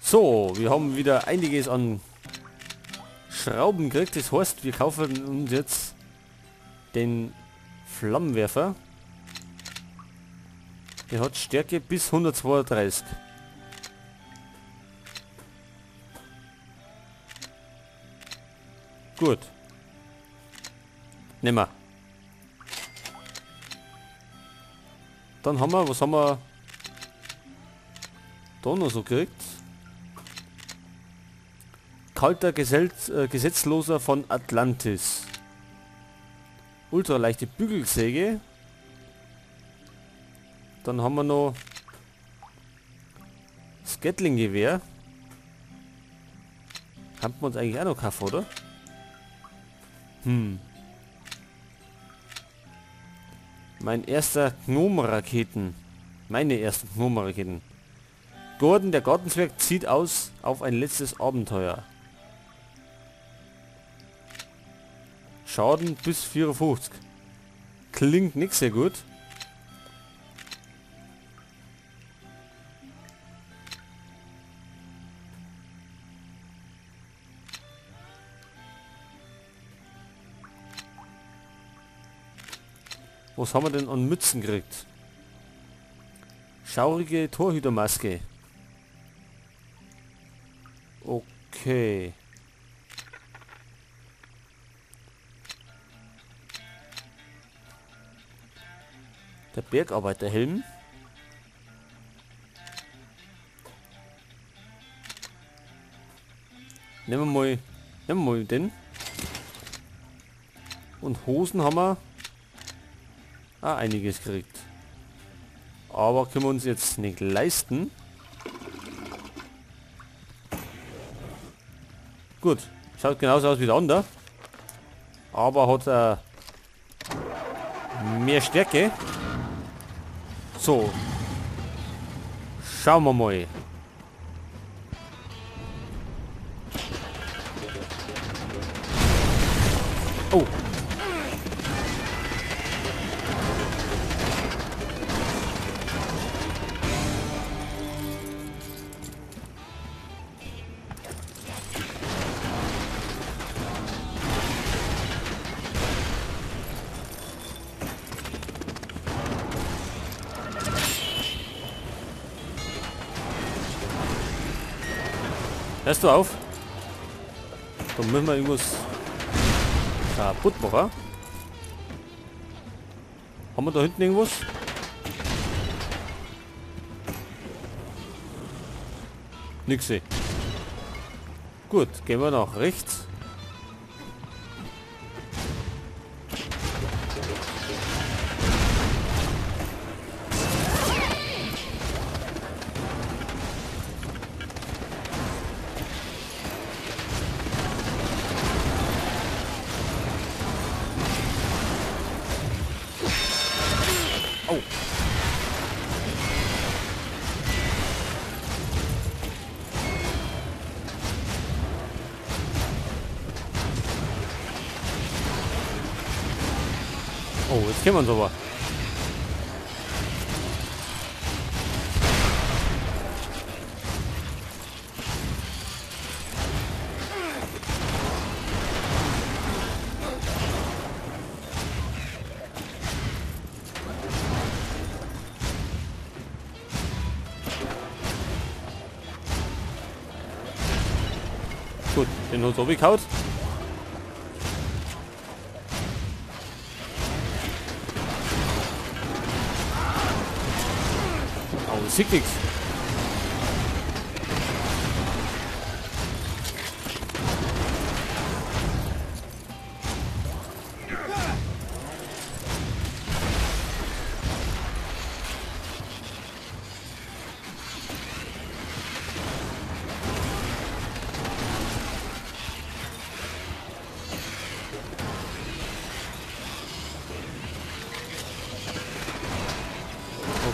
So, wir haben wieder einiges an Schrauben gekriegt. Das heißt, wir kaufen uns jetzt den Flammenwerfer. Der hat Stärke bis 132. Gut. Nehmen wir. Dann haben wir, was haben wir da noch so gekriegt? Kalter Gesetzloser von Atlantis. Ultraleichte Bügelsäge. Dann haben wir noch das Gatling-Gewehr. Haben wir uns eigentlich auch noch gekauft, oder? Mein erster Gnome-Raketen. Meine ersten Gnome-Raketen. Gordon, der Gartenzwerg, zieht aus auf ein letztes Abenteuer. Schaden bis 54. Klingt nicht sehr gut. Was haben wir denn an Mützen gekriegt? Schaurige Torhütermaske. Okay. Der Bergarbeiterhelm. Nehmen wir mal den. Und Hosen haben wir einiges gekriegt. Aber können wir uns jetzt nicht leisten. Gut, schaut genauso aus wie der andere. Aber hat mehr Stärke. So. Schauen wir mal. Oh. Hörst du auf? Dann müssen wir irgendwas kaputt machen. Haben wir da hinten irgendwas? Nix. Gut, gehen wir nach rechts. Oh. Oh, jetzt kennen wir uns aber. Gut, den hat so gehaut. Oh, das sieht nichts.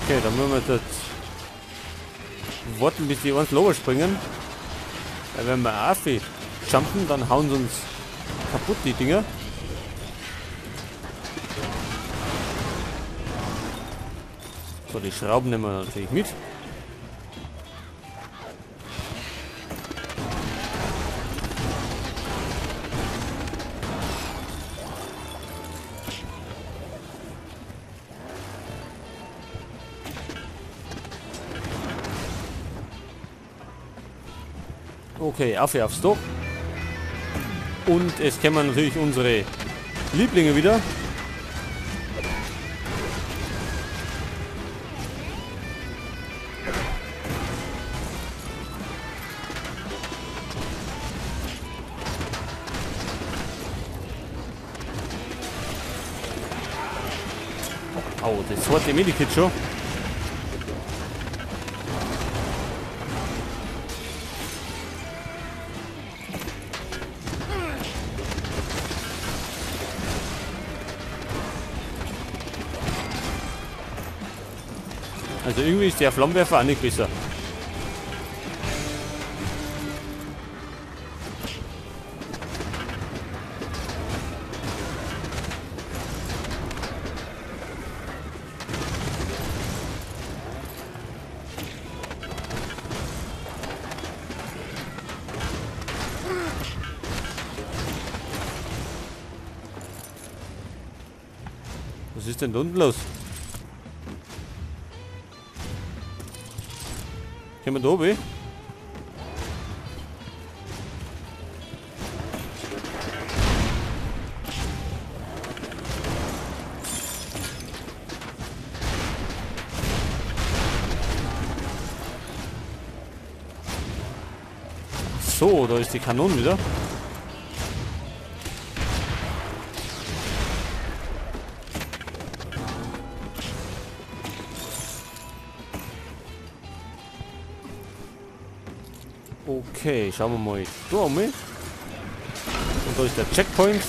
Okay, dann müssen wir jetzt warten, bis die uns lower springen. Weil wenn wir Afi jumpen, dann hauen sie uns kaputt, die Dinger. So, die Schrauben nehmen wir natürlich mit. Okay, aufs Dach. Und es kommen natürlich unsere Lieblinge wieder. Oh, das hat die Medikit schon. Also irgendwie ist der Flammenwerfer auch nicht besser. Was ist denn da unten los? Können wir da oben? So, da ist die Kanone wieder. Okay, schauen wir mal da um. Und da ist der Checkpoint.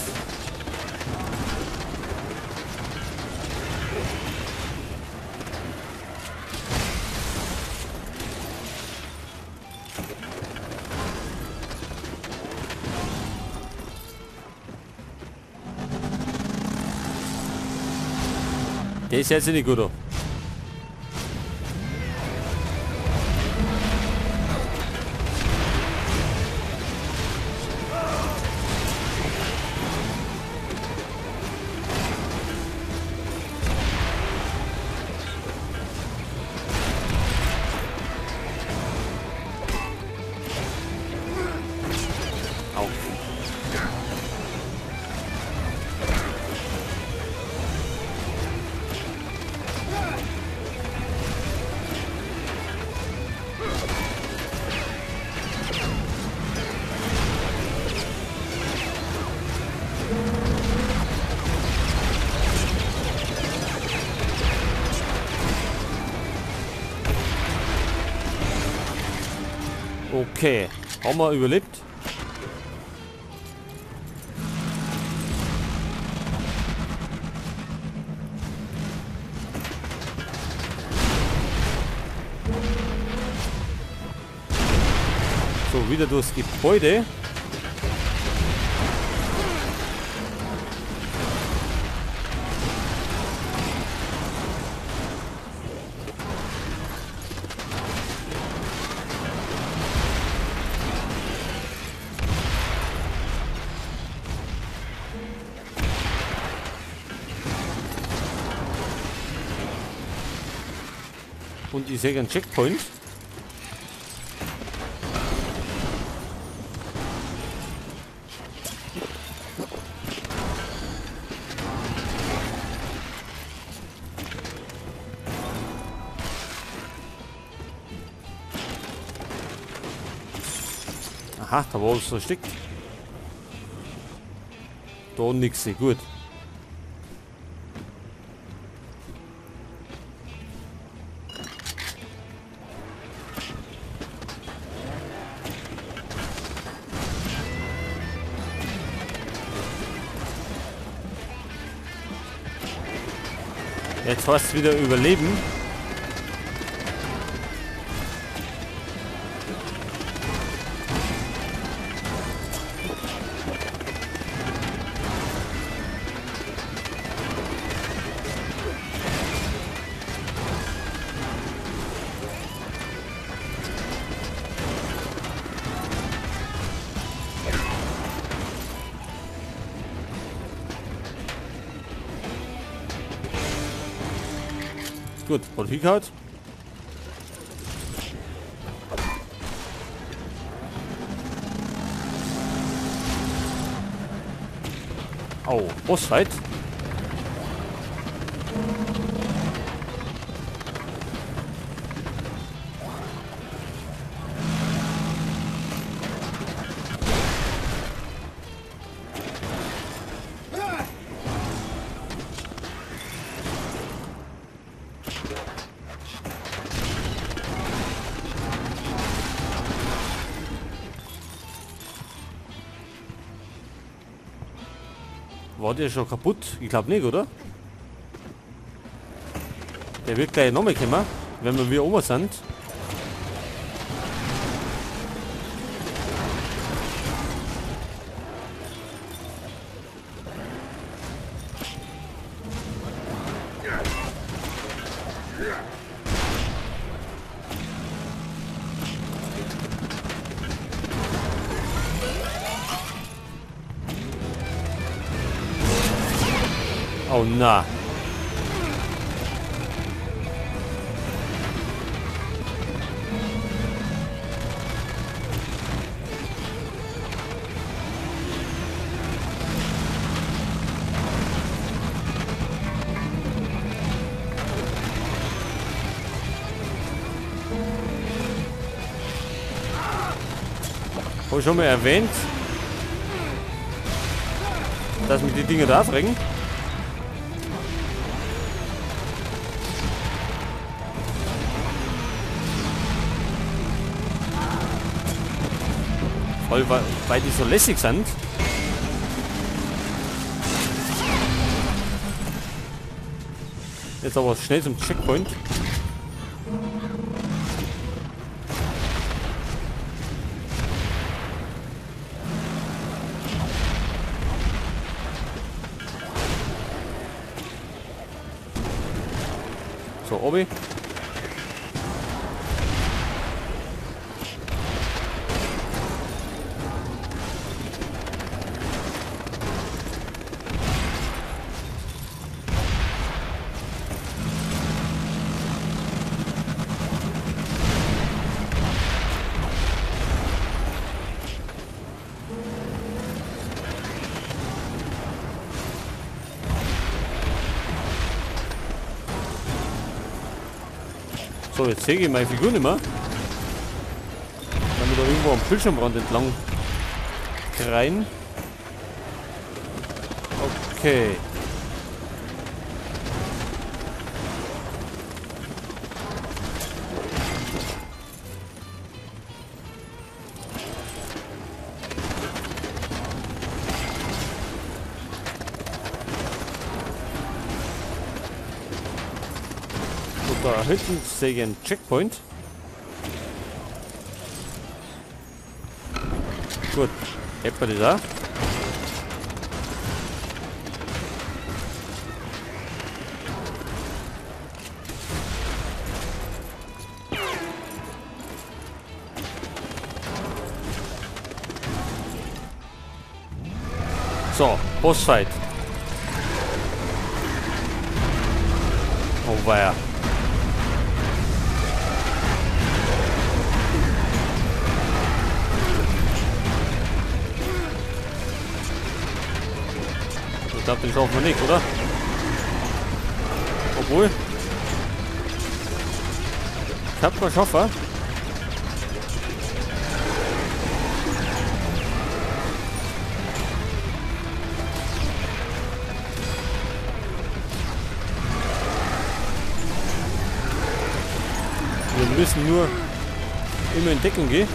Der ist jetzt nicht gut. Okay, haben wir überlebt. So, wieder durchs Gebäude. Und ich sehe einen Checkpoint. Aha, da war alles versteckt. Da nix, gut. Jetzt heißt es wieder überleben. Gut, Bonifikat. Oh, Bossfight. War der schon kaputt? Ich glaube nicht, oder? Der wird gleich nochmal kommen, wenn wir wieder oben sind. Oh na. Habe ich schon mal erwähnt, dass mich die Dinge da aufregen. Weil die so lässig sind. Jetzt aber schnell zum Checkpoint. So, obi. So, jetzt sehe ich meine Figur nicht mehr. Wenn wir da irgendwo am Bildschirmrand entlang rein. Okay. Da hinten sehe ich einen Checkpoint. Gut, hätten wir das auch. So, Bossfight. Oh weia. Ich glaube, den schaffen wir nicht, oder? Obwohl. Kann man schaffen. Wir müssen nur immer in Deckung gehen.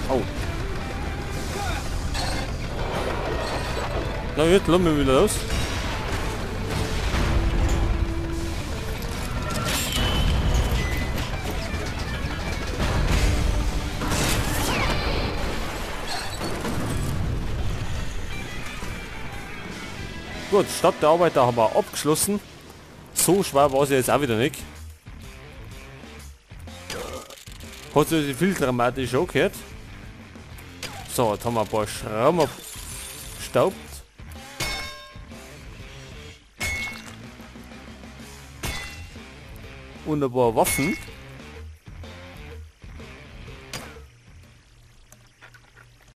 Oh. Na, jetzt lassen wir wieder los. Gut, Stadt der Arbeiter haben wir abgeschlossen. So schwer war es jetzt auch wieder nicht. Hat sich viel dramatisch auch gehört. So, jetzt haben wir ein paar Schrauben abgestaubt. Und ein paar Waffen.